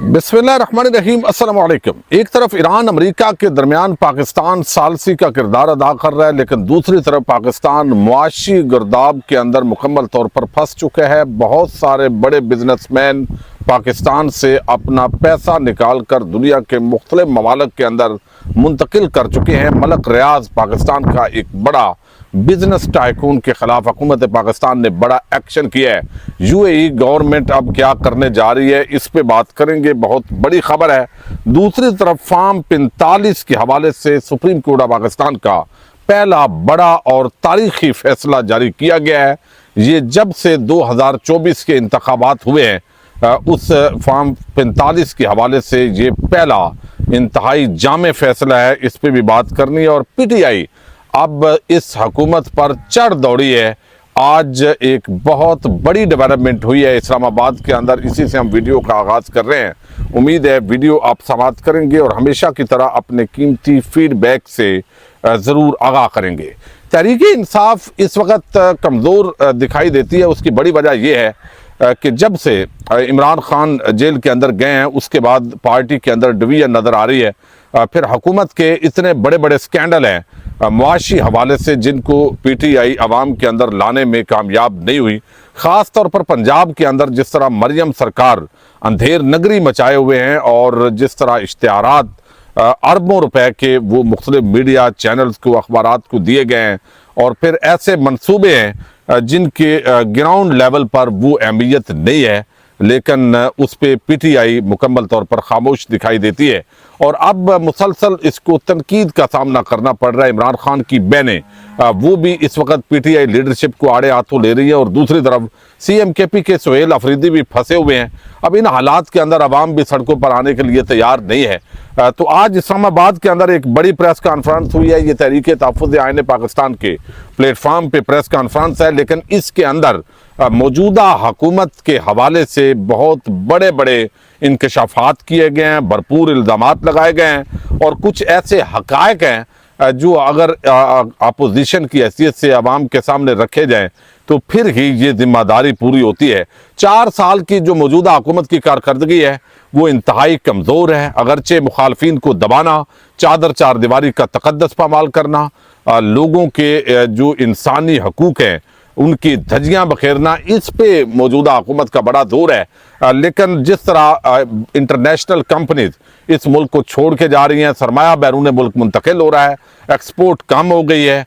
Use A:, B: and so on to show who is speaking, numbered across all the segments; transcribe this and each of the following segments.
A: बिस्मिल्लाहिर्रहमानिर्रहीम, अस्सलाम वालेकुम। एक तरफ ईरान अमेरिका के दरमियान पाकिस्तान सालसी का किरदार अदा कर रहा है, लेकिन दूसरी तरफ पाकिस्तान मुआशी गर्दाब के अंदर मुकम्मल तौर पर फंस चुका है। बहुत सारे बड़े बिजनेसमैन पाकिस्तान से अपना पैसा निकाल कर दुनिया के मुख्तलिफ ममालिक के अंदर मुंतकिल कर चुके हैं। मलक रियाज पाकिस्तान का एक बड़ा बिजनेस टाइकून के खिलाफ हुकूमत पाकिस्तान ने बड़ा एक्शन किया है। यूएई गवर्नमेंट अब क्या करने जा रही है, इस पे बात करेंगे। बहुत बड़ी खबर है। दूसरी तरफ फार्म 45 के हवाले से सुप्रीम कोर्ट ऑफ पाकिस्तान का पहला बड़ा और तारीखी फैसला जारी किया गया है। ये जब से 2024 के इंतखाबात हुए हैं, उस फार्म 45 के हवाले से ये पहला इंतहाई जामे फैसला है। इस पे भी बात करनी है। और पीटीआई अब इस हुकूमत पर चढ़ दौड़ी है। आज एक बहुत बड़ी डेवलपमेंट हुई है इस्लामाबाद के अंदर, इसी से हम वीडियो का आगाज कर रहे हैं। उम्मीद है वीडियो आप समाप्त करेंगे और हमेशा की तरह अपने कीमती फीडबैक से ज़रूर आगाह करेंगे। तहरीक इंसाफ इस वक्त कमज़ोर दिखाई देती है। उसकी बड़ी वजह यह है कि जब से इमरान खान जेल के अंदर गए हैं, उसके बाद पार्टी के अंदर डिवीजन नज़र आ रही है। फिर हुकूमत के इतने बड़े बड़े स्कैंडल हैं मुआशी हवाले से, जिनको पीटीआई अवाम के अंदर लाने में कामयाब नहीं हुई। ख़ास तौर पर पंजाब के अंदर जिस तरह मरियम सरकार अंधेर नगरी मचाए हुए हैं और जिस तरह इश्तिहारात अरबों रुपए के वो मुख्तलिफ मीडिया चैनल्स को, अखबारात को दिए गए हैं, और फिर ऐसे मंसूबे हैं जिनके ग्राउंड लेवल पर वो अहमियत नहीं है, लेकिन उस पर पीटीआई मुकम्मल तौर पर खामोश दिखाई देती है। और अब मुसलसल इसको तनकीद का सामना करना पड़ रहा है। इमरान खान की बहनें वो भी इस वक्त पीटीआई लीडरशिप को आड़े हाथों ले रही है, और दूसरी तरफ सीएमकेपी के सुहेल अफरीदी भी फंसे हुए हैं। अब इन हालात के अंदर अवाम भी सड़कों पर आने के लिए तैयार नहीं है। तो आज इस्लामाबाद के अंदर एक बड़ी प्रेस कॉन्फ्रेंस हुई है। ये तहरीक तहफ़्फ़ुज़ आईन पाकिस्तान के प्लेटफॉर्म पे प्रेस कॉन्फ्रेंस है, लेकिन इसके अंदर मौजूदा हुकूमत के हवाले से बहुत बड़े बड़े इंकशाफात किए गए हैं, भरपूर इल्ज़ामात लगाए गए हैं, और कुछ ऐसे हक़ाइक़ हैं जो अगर अपोजिशन की हैसियत से अवाम के सामने रखे जाएं तो फिर ही ये जिम्मेदारी पूरी होती है। 4 साल की जो मौजूदा हुकूमत की कारकर्दगी है वो इंतहाई कमज़ोर है। अगरचे मुखालफिन को दबाना, चादर चार दीवारी का तकद्दस पामाल करना, लोगों के जो इंसानी हकूक़ हैं उनकी धज्जियाँ बखेरना, इस पे मौजूदा हुकूमत का बड़ा जोर है। लेकिन जिस तरह इंटरनेशनल कंपनीज इस मुल्क को छोड़ के जा रही हैं, सरमाया बैरून मुल्क मुंतकिल हो रहा है, एक्सपोर्ट कम हो गई है,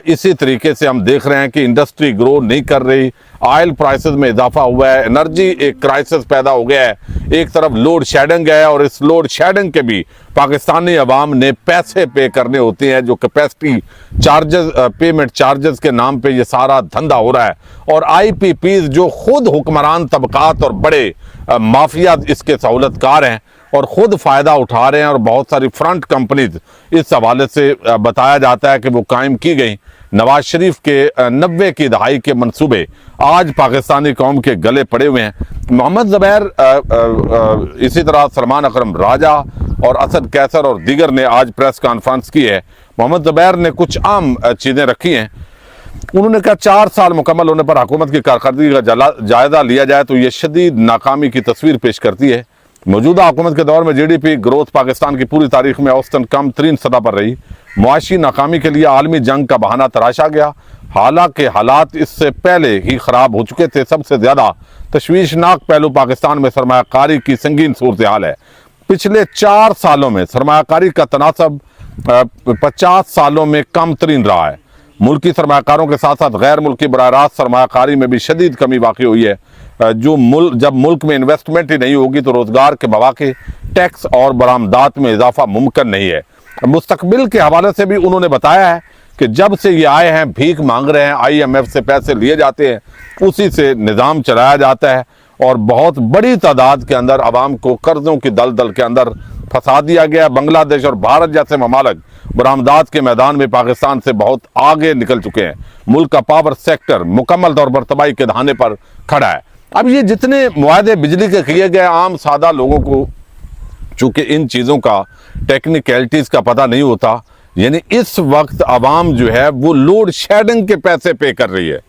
A: इसी तरीके से हम देख रहे हैं कि इंडस्ट्री ग्रो नहीं कर रही, ऑयल प्राइसेस में इजाफा हुआ है, एनर्जी एक क्राइसिस पैदा हो गया है, एक तरफ लोड शेडिंग है, और इस लोड शेडिंग के भी पाकिस्तानी अवाम ने पैसे पे करने होते हैं, जो कैपेसिटी चार्जेस, पेमेंट चार्जेस के नाम पे ये सारा धंधा हो रहा है। और आईपीपीज जो खुद हुक्मरान तबकात और बड़े माफिया इसके सहूलतकार हैं और ख़ुद फ़ायदा उठा रहे हैं, और बहुत सारी फ्रंट कंपनीज इस हवाले से बताया जाता है कि वो कायम की गई। नवाज शरीफ के 90 की दहाई के मंसूबे आज पाकिस्तानी कौम के गले पड़े हुए हैं। मोहम्मद ज़ुबैर, इसी तरह सलमान अकरम राजा और असद कैसर और दीगर ने आज प्रेस कॉन्फ्रेंस की है। मोहम्मद ज़ुबैर ने कुछ आम चीज़ें रखी हैं। उन्होंने कहा 4 साल मुकम्मल होने पर हुकूमत की कारकर्दगी का जायजा लिया जाए तो ये शदीद नाकामी की तस्वीर पेश करती है। मौजूदा हुकूमत के दौर में जीडीपी ग्रोथ पाकिस्तान की पूरी तारीख में औसतन कम तरीन सतह पर रही। मुआशी नाकामी के लिए आलमी जंग का बहाना तराशा गया, हालांकि हालात इससे पहले ही खराब हो चुके थे। सबसे ज़्यादा तशवीशनाक पहलू पाकिस्तान में सरमायाकारी की संगीन सूरत हाल है। पिछले 4 सालों में सरमायाकारी का तनासब 50 सालों में कम तरीन रहा है। मुल्की सरमाकारों के साथ साथ गैर मुल्की बराह रास्त सरमाकारी में भी शदीद कमी वाक़ई हुई है। जब मुल्क में इन्वेस्टमेंट ही नहीं होगी तो रोज़गार के मौके, टैक्स और बरामदात में इजाफा मुमकिन नहीं है। मुस्तकबिल के हवाले से भी उन्होंने बताया है कि जब से ये आए हैं भीख मांग रहे हैं, IMF से पैसे लिए जाते हैं, उसी से निज़ाम चलाया जाता है, और बहुत बड़ी तादाद के अंदर आवाम को कर्ज़ों की दलदल के अंदर फंसा दिया गया। बांग्लादेश और भारत जैसे ममालिक बरामदात के मैदान में पाकिस्तान से बहुत आगे निकल चुके हैं। मुल्क का पावर सेक्टर मुकम्मल तौर पर तबाही के दहाने पर खड़ा है। अब ये जितने मुआहदे बिजली के किए गए, आम सादा लोगों को चूँकि इन चीज़ों का टेक्निकलिटीज़ का पता नहीं होता, यानी इस वक्त आवाम जो है वो लोड शेडिंग के पैसे पे कर रही है।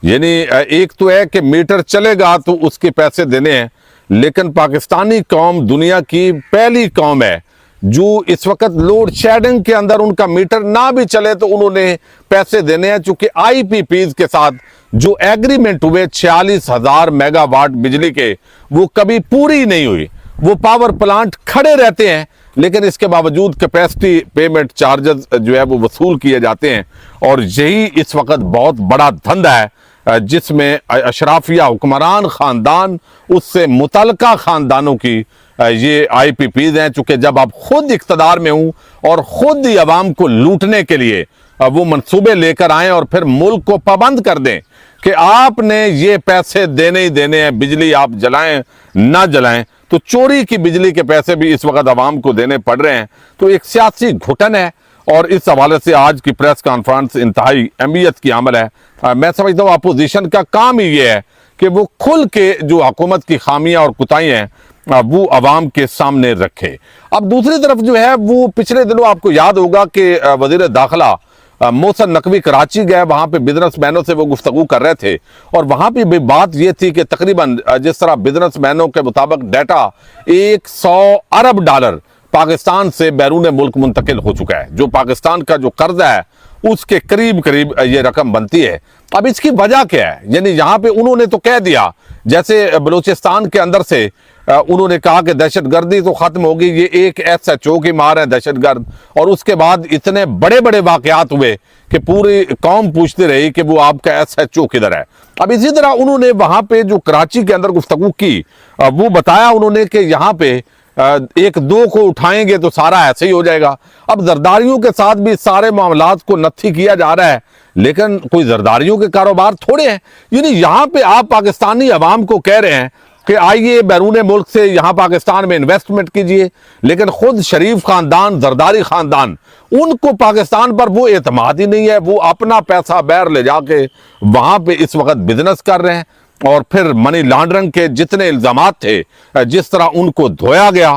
A: यानी एक तो है कि मीटर चलेगा तो उसके पैसे देने हैं, लेकिन पाकिस्तानी कौम दुनिया की पहली कौम है जो इस वक्त लोड शेडिंग के अंदर उनका मीटर ना भी चले तो उन्होंने पैसे देने हैं, चूंकि आईपीपीज के साथ जो एग्रीमेंट हुए 46,000 मेगावाट बिजली के, वो कभी पूरी नहीं हुई। वो पावर प्लांट खड़े रहते हैं, लेकिन इसके बावजूद कैपेसिटी पेमेंट चार्जेस जो है वो वसूल किए जाते हैं। और यही इस वक्त बहुत बड़ा धंधा है जिसमें अशराफिया हुक्मरान खानदान, उससे मुतलका खानदानों की ये आईपीपीज हैं। चूंकि जब आप खुद इख्तदार में हूं और खुद ही अवाम को लूटने के लिए वो मंसूबे लेकर आए और फिर मुल्क को पाबंद कर दें कि आपने ये पैसे देने ही देने हैं, बिजली आप जलाएं ना जलाएं, तो चोरी की बिजली के पैसे भी इस वक्त अवाम को देने पड़ रहे हैं। तो एक सियासी घुटन है और इस हवाले से आज की प्रेस कॉन्फ्रेंस इंतहाई अहमियत की अमल है। मैं समझता हूँ अपोजिशन का काम ही ये है कि वो खुल के जो हुकूमत की खामियां और कुताहियां हैं वो अवाम के सामने रखे। अब दूसरी तरफ जो है वो पिछले दिनों आपको याद होगा कि वजीर दाखिला मोहसिन नकवी कराची गए, वहां पे बिजनेसमैनों से वो गुफ्तगू कर रहे थे और वहां पे भी बात ये थी कि तकरीबन जिस तरह बिजनेसमैनों के मुताबिक डाटा 100 अरब डॉलर पाकिस्तान से बैरून मुल्क मुंतकिल हो चुका है, जो पाकिस्तान का जो कर्जा है उसके करीब करीब ये रकम बनती है। अब इसकी वजह क्या है? यानी यहाँ पे उन्होंने तो कह दिया, जैसे बलूचिस्तान के अंदर से उन्होंने कहा कि दहशतगर्दी तो खत्म होगी, ये एक SHO की मार है दहशतगर्द, और उसके बाद इतने बड़े बड़े वाकयात हुए कि पूरी कौम पूछती रही कि वो आपका SHO किधर है। अब इसी तरह उन्होंने वहां पे जो कराची के अंदर गुफ्तगू की वो बताया उन्होंने कि यहाँ पे एक दो को उठाएंगे तो सारा ऐसे ही हो जाएगा। अब जरदारियों के साथ भी सारे मामलात को नत्थी किया जा रहा है, लेकिन कोई जरदारियों के कारोबार थोड़े हैं। यानी यहाँ पे आप पाकिस्तानी अवाम को कह रहे हैं कि आइए बैरून मुल्क से यहाँ पाकिस्तान में इन्वेस्टमेंट कीजिए, लेकिन खुद शरीफ खानदान, जरदारी खानदान, उनको पाकिस्तान पर वो एतमाद ही नहीं है। वो अपना पैसा बैर ले जाके वहां पे इस वक्त बिजनेस कर रहे हैं और फिर मनी लॉन्ड्रिंग के जितने इल्जामात थे, जिस तरह उनको धोया गया,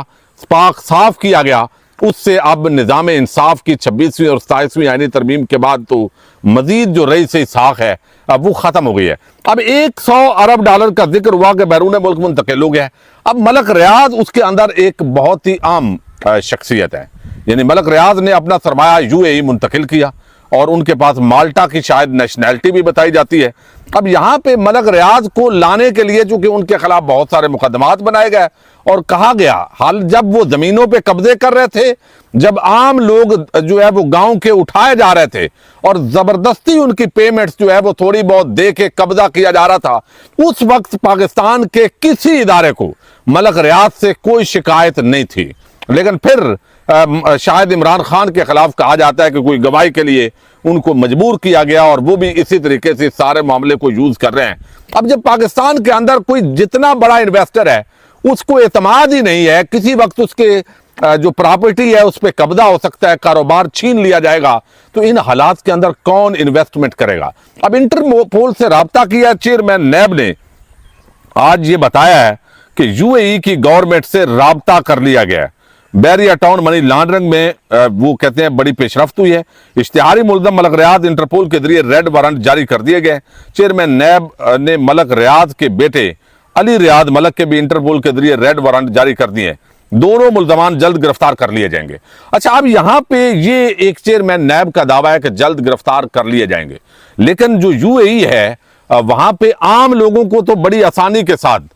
A: पाक साफ किया गया, उससे अब निज़ाम इंसाफ की 26वीं और 27वीं आईनी तरमीम के बाद तो मजीद जो रईस साख है अब वो खत्म हो गई है। अब 100 अरब डॉलर का जिक्र हुआ कि बैरून मुल्क मुंतकिल हो गया। अब मलक रियाज उसके अंदर एक बहुत ही आम शख्सियत है। यानी मलक रियाज ने अपना सरमाया UAE मुंतकिल किया और उनके पास माल्टा की शायद नेशनैलिटी भी बताई जाती है। अब यहाँ पे मलक रियाज को लाने के लिए चूंकि उनके खिलाफ बहुत सारे मुकदमात बनाए गए और कहा गया, हाल जब वो जमीनों पे कब्जे कर रहे थे, जब आम लोग जो है वो गांव के उठाए जा रहे थे और जबरदस्ती उनकी पेमेंट्स जो है वो थोड़ी बहुत दे के कब्जा किया जा रहा था, उस वक्त पाकिस्तान के किसी इदारे को मलक रियाज से कोई शिकायत नहीं थी। लेकिन फिर शायद इमरान खान के खिलाफ कहा जाता है कि कोई गवाही के लिए उनको मजबूर किया गया और वो भी इसी तरीके से सारे मामले को यूज कर रहे हैं। अब जब पाकिस्तान के अंदर कोई जितना बड़ा इन्वेस्टर है उसको एतमाद ही नहीं है, किसी वक्त उसके जो प्रॉपर्टी है उस पर कब्जा हो सकता है, कारोबार छीन लिया जाएगा, तो इन हालात के अंदर कौन इन्वेस्टमेंट करेगा? अब इंटरपोल से राब्ता किया चेयरमैन नैब ने आज ये बताया है कि UAE की गवर्नमेंट से राब्ता कर लिया गया है। बैरिया टाउन मनी लॉन्ड्रिंग में वो कहते हैं बड़ी पेशरफ्त हुई है। इश्तिहारी मुल्ज़म मलक रियाज इंटरपोल के जरिए रेड वारंट जारी कर दिए गए। चेयरमैन नैब ने मलक रियाज के बेटे अली रियाज मलक के भी इंटरपोल के जरिए रेड वारंट जारी कर दिए। दोनों मुल्ज़मान जल्द गिरफ्तार कर लिए जाएंगे। अच्छा, अब यहाँ पे ये एक चेयरमैन नैब का दावा है कि जल्द गिरफ्तार कर लिए जाएंगे, लेकिन जो UAE है वहां पे आम लोगों को तो बड़ी आसानी के साथ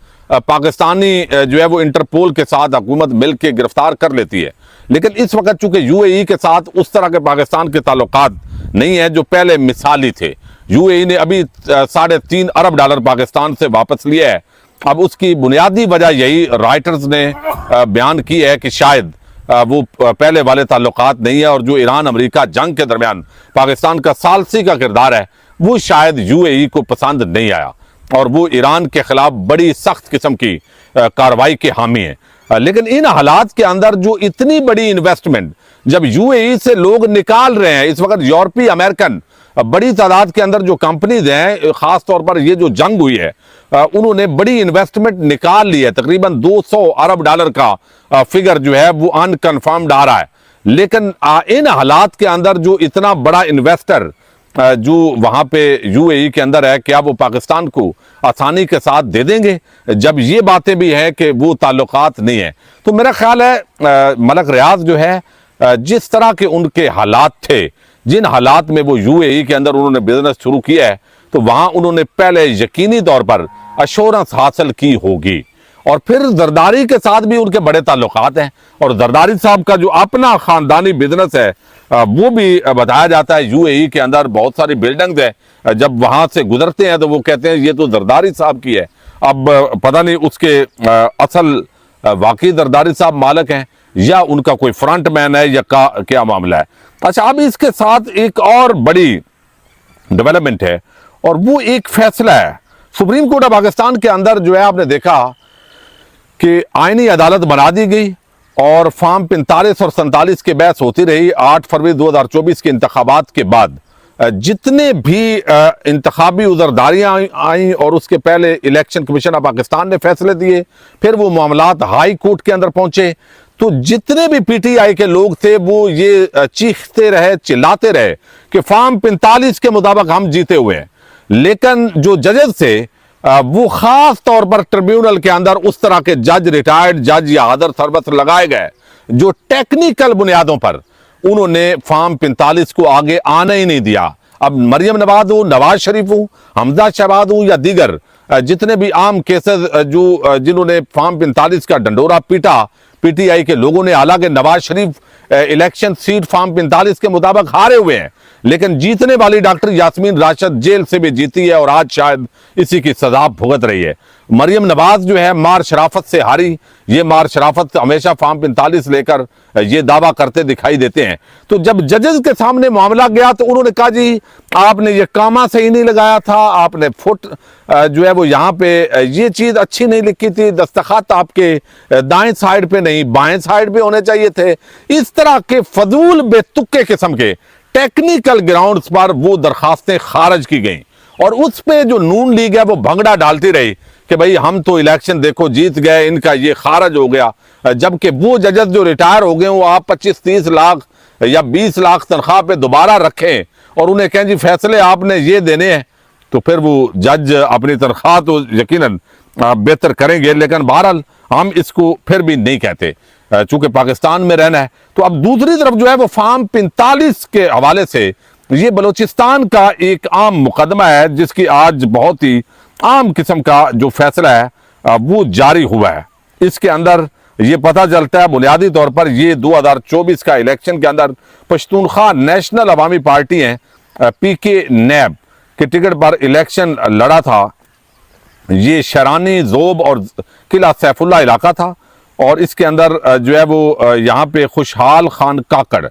A: पाकिस्तानी जो है वो इंटरपोल के साथ हुकूमत मिलकर गिरफ्तार कर लेती है। लेकिन इस वक्त चूंकि UAE के साथ उस तरह के पाकिस्तान के ताल्लुकात नहीं है जो पहले मिसाली थे। UAE ने अभी 3.5 अरब डॉलर पाकिस्तान से वापस लिया है। अब उसकी बुनियादी वजह यही राइटर्स ने बयान की है कि शायद वो पहले वाले ताल्लुकात नहीं है और जो ईरान अमेरिका जंग के दरमियान पाकिस्तान का सालसी का किरदार है वो शायद UAE को पसंद नहीं आया और वो ईरान के खिलाफ बड़ी सख्त किस्म की कार्रवाई के हामी है। लेकिन इन हालात के अंदर जो इतनी बड़ी इन्वेस्टमेंट जब UAE से लोग निकाल रहे हैं, इस वक्त यूरोपीय अमेरिकन बड़ी तादाद के अंदर जो कंपनीज हैं, खास तौर पर ये जो जंग हुई है उन्होंने बड़ी इन्वेस्टमेंट निकाल ली है। तकरीबन 200 अरब डॉलर का फिगर जो है वो अनकन्फर्म्ड आ रहा है। लेकिन इन हालात के अंदर जो इतना बड़ा इन्वेस्टर जो वहां पे UAE के अंदर है, क्या वो पाकिस्तान को आसानी के साथ दे देंगे, जब ये बातें भी हैं कि वो ताल्लुकात नहीं है। तो मेरा ख्याल है मलक रियाज जो है, जिस तरह के उनके हालात थे, जिन हालात में वो यूएई के अंदर उन्होंने बिजनेस शुरू किया है, तो वहां उन्होंने पहले यकीनी तौर पर अश्योरेंस हासिल की होगी। और फिर जरदारी के साथ भी उनके बड़े ताल्लुकात हैं, और जरदारी साहब का जो अपना खानदानी बिजनेस है वो भी बताया जाता है। यूएई के अंदर बहुत सारी बिल्डिंग्स है, जब वहां से गुजरते हैं तो वो कहते हैं ये तो जरदारी साहब की है। अब पता नहीं उसके असल वाकई जरदारी साहब मालिक हैं या उनका कोई फ्रंट मैन है या क्या मामला है। अच्छा, अब इसके साथ एक और बड़ी डेवलपमेंट है, और वो एक फैसला है सुप्रीम कोर्ट ऑफ पाकिस्तान के अंदर जो है, आपने देखा कि आईनी अदालत बना दी गई और फॉर्म 45 और 47 के बहस होती रही। 8 फरवरी 2024 के इंतखाबात के बाद जितने भी इंतखाबी उजरदारियां आई और उसके पहले इलेक्शन कमीशन ऑफ पाकिस्तान ने फैसले दिए, फिर वो मामलात हाई कोर्ट के अंदर पहुंचे, तो जितने भी पीटीआई के लोग थे वो ये चीखते रहे, चिल्लाते रहे कि फॉर्म 45 के मुताबिक हम जीते हुए हैं। लेकिन जो जजेस थे वो खास तौर पर ट्रिब्यूनल के अंदर उस तरह के जज, रिटायर्ड जज या अदर सर्वस लगाए गए जो टेक्निकल बुनियादों पर उन्होंने फॉर्म 45 को आगे आने ही नहीं दिया। अब मरियम नवाज हो, नवाज शरीफ हो, हमजा शहबाज हो या दीगर जितने भी आम केसेस जिन्होंने फॉर्म 45 का डंडोरा पीटा पीटीआई के लोगों ने, हालांकि Nawaz Sharif election seat form 45 के मुताबिक हारे हुए हैं, लेकिन जीतने वाली डॉक्टर यास्मीन राशिद जेल से भी जीती है और आज शायद इसी की सजा भुगत रही है। मरियम नवाज जो है मार शराफत से हारी। ये मार शराफत हमेशा फॉर्म 45 लेकर ये दावा करते दिखाई देते हैं। तो जब जजेस के सामने मामला गया तो उन्होंने कहा जी आपने ये कामा सही नहीं लगाया था, आपने फुट जो है वो यहाँ पे ये चीज अच्छी नहीं लिखी थी, दस्तखत आपके दाएं साइड पे नहीं बाएं साइड पे होने चाहिए थे। इस तरह के फजूल बेतुके किस्म के टेक्निकल ग्राउंड्स पर वो दरखास्तें खारिज की गई, और उस पे जो नून लीग है वो भंगड़ा डालती रही कि भाई हम तो इलेक्शन देखो जीत गए, इनका ये खारिज हो गया। जबकि वो जजेस जो रिटायर हो गए वो आप 25-30 लाख या 20 लाख तनख्वाह पे दोबारा रखें और उन्हें कहें जी फैसले आपने ये देने हैं, तो फिर वो जज अपनी तनख्वाह तो यकीनन बेहतर करेंगे। लेकिन बहरहाल हम इसको फिर भी नहीं कहते चूंकि पाकिस्तान में रहना है। तो अब दूसरी तरफ जो है वो फॉर्म 45 के हवाले से ये बलूचिस्तान का एक आम मुकदमा है जिसकी आज बहुत ही आम किस्म का जो फैसला है वो जारी हुआ है। इसके अंदर ये पता चलता है बुनियादी तौर पर ये 2024 का इलेक्शन के अंदर पश्तूनख्वा नेशनल अवामी पार्टी है पीके नैब के टिकट पर इलेक्शन लड़ा था। ये शरानी, जोब और किला सैफुल्ला इलाका था, और इसके अंदर जो है वो यहाँ पे खुशहाल खान काकड़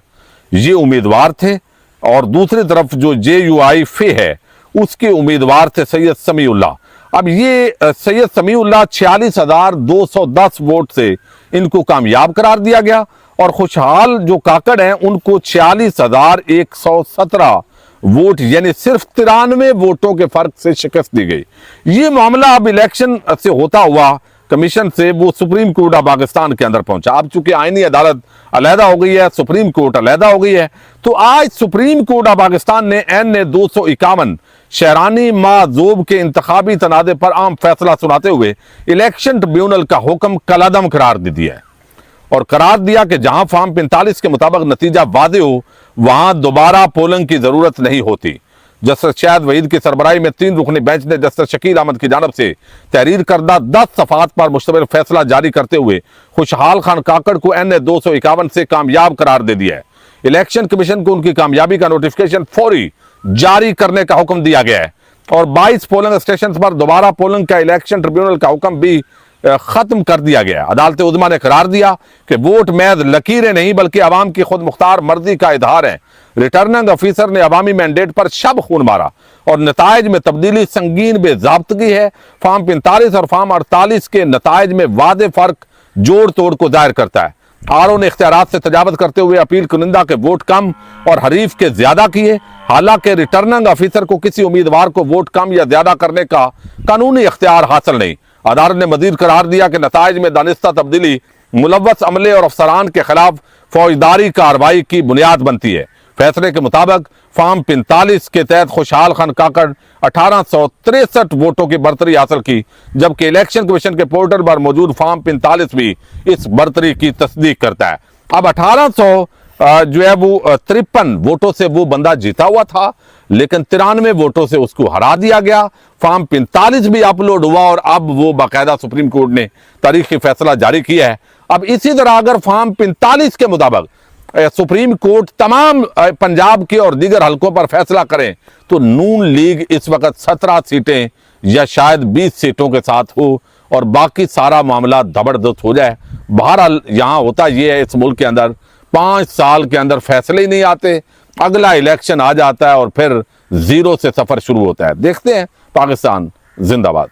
A: ये उम्मीदवार थे, और दूसरी तरफ जो JUI फे है उसके उम्मीदवार थे सैयद समीउल्लाह। अब ये सैयद समीउल्लाह 46,210 वोट से इनको कामयाब करार दिया गया, और खुशहाल जो काकड़ हैं उनको 46,117 वोट यानी सिर्फ 93 वोटों के फर्क से शिकस्त दी गई। ये मामला अब इलेक्शन से होता हुआ कमीशन से वो सुप्रीम कोर्ट ऑफ पाकिस्तान के अंदर पहुंचा। अब चूंकि आईनी अदालत अलहदा हो गई है, सुप्रीम कोर्ट अलहदा हो गई है, तो आज सुप्रीम कोर्ट ऑफ पाकिस्तान ने NA 251 शहरानी माजूब के इंतखाबी तनादे पर आम फैसला सुनाते हुए इलेक्शन ट्रिब्यूनल का हुक्म कलादम करार दे दिया है, और करार दिया कि जहां फॉर्म 45 के मुताबिक नतीजा वादे हो वहां दोबारा पोलिंग की जरूरत नहीं होती। जस्टिस शाहिद वहीद की सरबराही में 3 रुकनी बेंच ने जस्टिस शकील अहमद की जानब से तहरीर करदा 10 सफ़ात पर मुश्तमिल फैसला जारी करते हुए खुशहाल खान काकड़ को NA 251 से कामयाब करार दे दिया है। इलेक्शन कमीशन को उनकी कामयाबी का नोटिफिकेशन फौरी जारी करने का हुक्म दिया गया है, और 22 पोलिंग स्टेशन पर दोबारा पोलिंग का इलेक्शन ट्रिब्यूनल का हुक्म भी खत्म कर दिया गया। अदालत उज़्मा ने करार दिया कि वोट महज लकीरें नहीं बल्कि अवाम की खुद मुख्तार मर्जी का इजहार है। रिटर्निंग अफीसर ने अवामी मैंडेट पर शब खून मारा और नताइज में तब्दीली संगीन बेज़ाब्तगी है। फॉर्म 45 और फॉर्म 48 के नताइज में वादे फर्क जोड़ तोड़ को जाहिर करता है। RO ने इख्तियारात से तजावत करते हुए अपील कुनिंदा के वोट कम और हरीफ के ज्यादा किए। हालांकि रिटर्निंग अफीसर को किसी उम्मीदवार को वोट कम या ज्यादा करने का कानूनी इख्तियार हासिल नहीं। अदालत ने मजीद करार दिया कि नताइज में दानिस्ता तब्दीली मुलव्वस अमले और अफसरान के खिलाफ फौजदारी कार्रवाई की बुनियाद बनती है। फैसले के मुताबिक फॉर्म 45 के तहत खुशहाल खान काकड़ 1863 वोटों की बढ़तरी हासिल की, जबकि इलेक्शन कमीशन के पोर्टल पर मौजूद फॉर्म 45 भी इस बढ़तरी की तस्दीक करता है। अब 1800 जो है वो 53 वोटों से वो बंदा जीता हुआ था, लेकिन 93 वोटों से उसको हरा दिया गया। फॉर्म 45 भी अपलोड हुआ और अब वो बाकायदा सुप्रीम कोर्ट ने तारीखी फैसला जारी किया है। अब इसी तरह अगर फॉर्म 45 के मुताबिक सुप्रीम कोर्ट तमाम पंजाब के और दीगर हलकों पर फैसला करें तो नून लीग इस वक्त 17 सीटें या शायद 20 सीटों के साथ हो और बाकी सारा मामला जबरदस्त हो जाए। बहरहाल यहां होता यह है, इस मुल्क के अंदर 5 साल के अंदर फैसले ही नहीं आते, अगला इलेक्शन आ जाता है और फिर जीरो से सफर शुरू होता है। देखते हैं, पाकिस्तान जिंदाबाद।